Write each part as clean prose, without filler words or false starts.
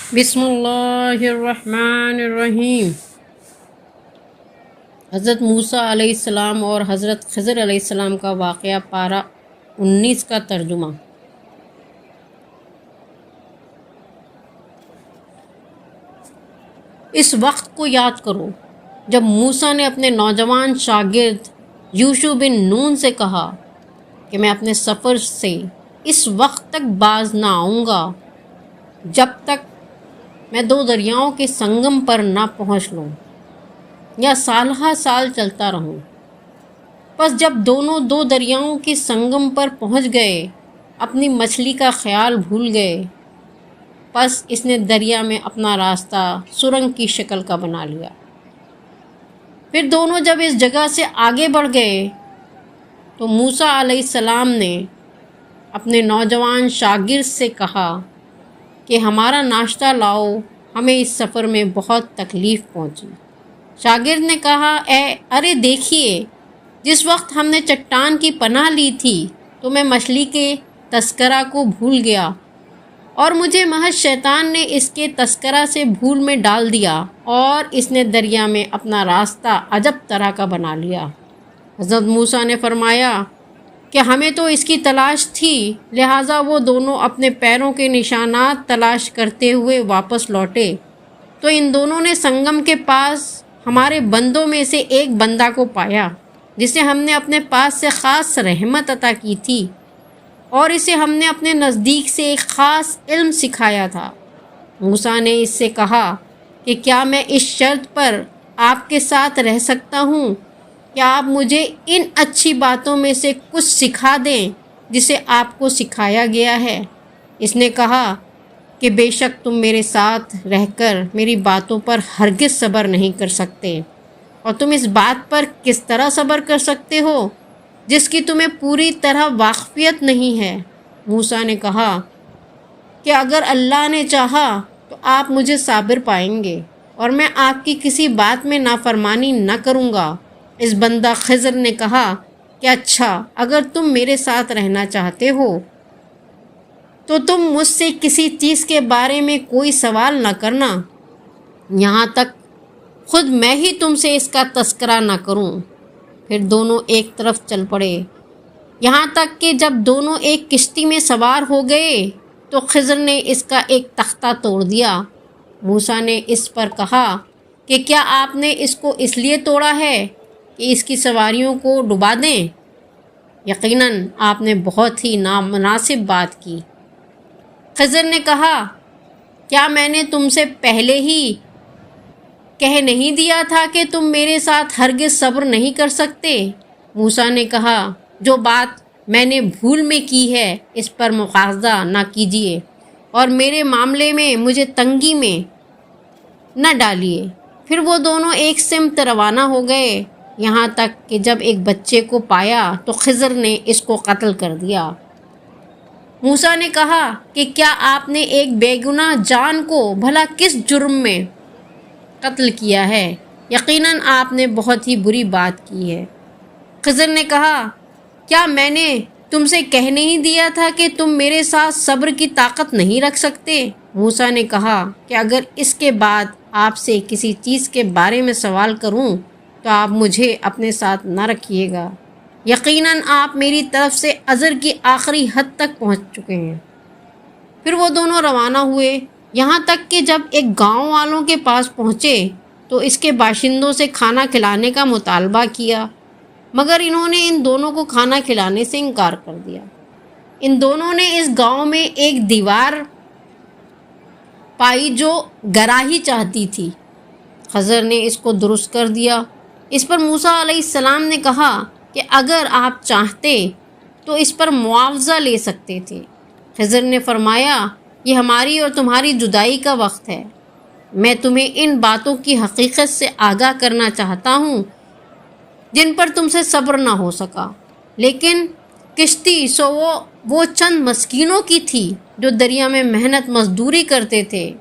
بسم اللہ الرحمن الرحیم۔ حضرت موسیٰ علیہ السلام اور حضرت خضر علیہ السلام کا واقعہ، پارہ 19 کا ترجمہ۔ اس وقت کو یاد کرو جب موسیٰ نے اپنے نوجوان شاگرد یوشع بن نون سے کہا کہ میں اپنے سفر سے اس وقت تک باز نہ آؤں گا جب تک میں 2 دریاؤں کے سنگم پر نہ پہنچ لوں یا سالہ سال چلتا رہوں۔ پس جب دونوں 2 دریاؤں کے سنگم پر پہنچ گئے، اپنی مچھلی کا خیال بھول گئے۔ پس اس نے دریا میں اپنا راستہ سرنگ کی شکل کا بنا لیا۔ پھر دونوں جب اس جگہ سے آگے بڑھ گئے تو موسیٰ علیہ السلام نے اپنے نوجوان شاگرد سے کہا کہ ہمارا ناشتہ لاؤ، ہمیں اس سفر میں بہت تکلیف پہنچی۔ شاگرد نے کہا، ارے دیکھیے، جس وقت ہم نے چٹان کی پناہ لی تھی تو میں مچھلی کے تذکرہ کو بھول گیا اور مجھے محض شیطان نے اس کے تذکرہ سے بھول میں ڈال دیا اور اس نے دریا میں اپنا راستہ عجب طرح کا بنا لیا۔ حضرت موسیٰ نے فرمایا کہ ہمیں تو اس کی تلاش تھی، لہٰذا وہ دونوں اپنے پیروں کے نشانات تلاش کرتے ہوئے واپس لوٹے تو ان دونوں نے سنگم کے پاس ہمارے بندوں میں سے ایک بندہ کو پایا جسے ہم نے اپنے پاس سے خاص رحمت عطا کی تھی اور اسے ہم نے اپنے نزدیک سے ایک خاص علم سکھایا تھا۔ موسیٰ نے اس سے کہا کہ کیا میں اس شرط پر آپ کے ساتھ رہ سکتا ہوں کہ آپ مجھے ان اچھی باتوں میں سے کچھ سکھا دیں جسے آپ کو سکھایا گیا ہے؟ اس نے کہا کہ بے شک تم میرے ساتھ رہ کر میری باتوں پر ہرگز صبر نہیں کر سکتے، اور تم اس بات پر کس طرح صبر کر سکتے ہو جس کی تمہیں پوری طرح واقفیت نہیں ہے؟ موسیٰ نے کہا کہ اگر اللہ نے چاہا تو آپ مجھے صابر پائیں گے اور میں آپ کی کسی بات میں نافرمانی نہ کروں گا۔ اس بندہ خضر نے کہا کہ اچھا، اگر تم میرے ساتھ رہنا چاہتے ہو تو تم مجھ سے کسی چیز کے بارے میں کوئی سوال نہ کرنا یہاں تک خود میں ہی تم سے اس کا تذکرہ نہ کروں۔ پھر دونوں ایک طرف چل پڑے، یہاں تک کہ جب دونوں ایک کشتی میں سوار ہو گئے تو خضر نے اس کا ایک تختہ توڑ دیا۔ موسیٰ نے اس پر کہا کہ کیا آپ نے اس کو اس لیے توڑا ہے کہ اس کی سواریوں کو ڈبا دیں؟ یقیناً آپ نے بہت ہی نامناسب بات کی۔ خضر نے کہا، کیا میں نے تم سے پہلے ہی کہہ نہیں دیا تھا کہ تم میرے ساتھ ہرگز صبر نہیں کر سکتے؟ موسیٰ نے کہا، جو بات میں نے بھول میں کی ہے اس پر مواخذہ نہ کیجیے اور میرے معاملے میں مجھے تنگی میں نہ ڈالیے۔ پھر وہ دونوں ایک سمت روانہ ہو گئے، یہاں تک کہ جب ایک بچے کو پایا تو خضر نے اس کو قتل کر دیا۔ موسیٰ نے کہا کہ کیا آپ نے ایک بے گناہ جان کو بھلا کس جرم میں قتل کیا ہے؟ یقیناً آپ نے بہت ہی بری بات کی ہے۔ خضر نے کہا، کیا میں نے تم سے کہہ نہیں دیا تھا کہ تم میرے ساتھ صبر کی طاقت نہیں رکھ سکتے؟ موسیٰ نے کہا کہ اگر اس کے بعد آپ سے کسی چیز کے بارے میں سوال کروں تو آپ مجھے اپنے ساتھ نہ رکھیے گا، یقیناً آپ میری طرف سے عذر کی آخری حد تک پہنچ چکے ہیں۔ پھر وہ دونوں روانہ ہوئے، یہاں تک کہ جب ایک گاؤں والوں کے پاس پہنچے تو اس کے باشندوں سے کھانا کھلانے کا مطالبہ کیا، مگر انہوں نے ان دونوں کو کھانا کھلانے سے انکار کر دیا۔ ان دونوں نے اس گاؤں میں ایک دیوار پائی جو گراہی چاہتی تھی۔ خضر نے اس کو درست کر دیا۔ اس پر موسیٰ علیہ السلام نے کہا کہ اگر آپ چاہتے تو اس پر معاوضہ لے سکتے تھے۔ خضر نے فرمایا، یہ ہماری اور تمہاری جدائی کا وقت ہے، میں تمہیں ان باتوں کی حقیقت سے آگاہ کرنا چاہتا ہوں جن پر تم سے صبر نہ ہو سکا، لیکن کشتی سو وہ چند مسکینوں کی تھی جو دریا میں محنت مزدوری کرتے تھے۔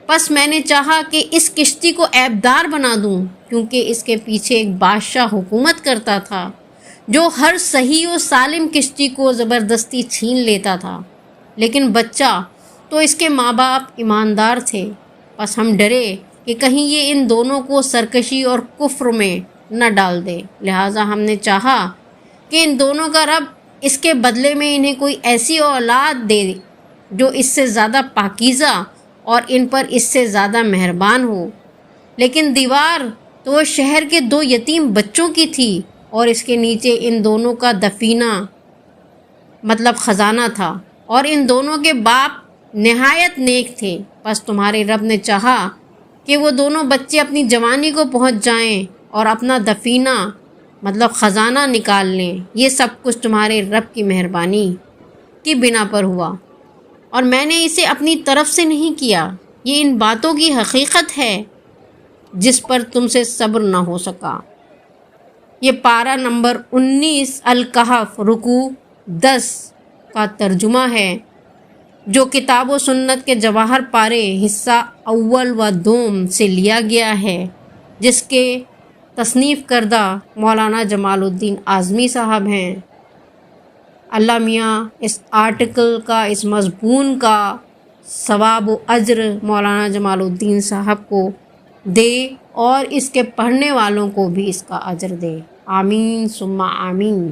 پس میں نے چاہا کہ اس کشتی کو عیبدار بنا دوں، کیونکہ اس کے پیچھے ایک بادشاہ حکومت کرتا تھا جو ہر صحیح و سالم کشتی کو زبردستی چھین لیتا تھا، لیکن بچہ تو اس کے ماں باپ ایماندار تھے، بس ہم ڈرے کہ کہیں یہ ان دونوں کو سرکشی اور کفر میں نہ ڈال دے، لہٰذا ہم نے چاہا کہ ان دونوں کا رب اس کے بدلے میں انہیں کوئی ایسی اولاد دے جو اس سے زیادہ پاکیزہ اور ان پر اس سے زیادہ مہربان ہو۔ لیکن دیوار تو وہ شہر کے 2 یتیم بچوں کی تھی اور اس کے نیچے ان دونوں کا دفینہ مطلب خزانہ تھا، اور ان دونوں کے باپ نہایت نیک تھے۔ بس تمہارے رب نے چاہا کہ وہ دونوں بچے اپنی جوانی کو پہنچ جائیں اور اپنا دفینہ مطلب خزانہ نکال لیں۔ یہ سب کچھ تمہارے رب کی مہربانی کی بنا پر ہوا، اور میں نے اسے اپنی طرف سے نہیں کیا۔ یہ ان باتوں کی حقیقت ہے جس پر تم سے صبر نہ ہو سکا۔ یہ پارہ نمبر 19 الکہف رکوع 10 کا ترجمہ ہے، جو کتاب و سنت کے جواہر پارے حصہ اول و دوم سے لیا گیا ہے، جس کے تصنیف کردہ مولانا جمال الدین اعظمی صاحب ہیں۔ اللہ میاں اس آرٹیکل کا، اس مضمون کا ثواب و اجر مولانا جمال الدین صاحب کو دے اور اس کے پڑھنے والوں کو بھی اس کا اجر دے، آمین ثم آمین۔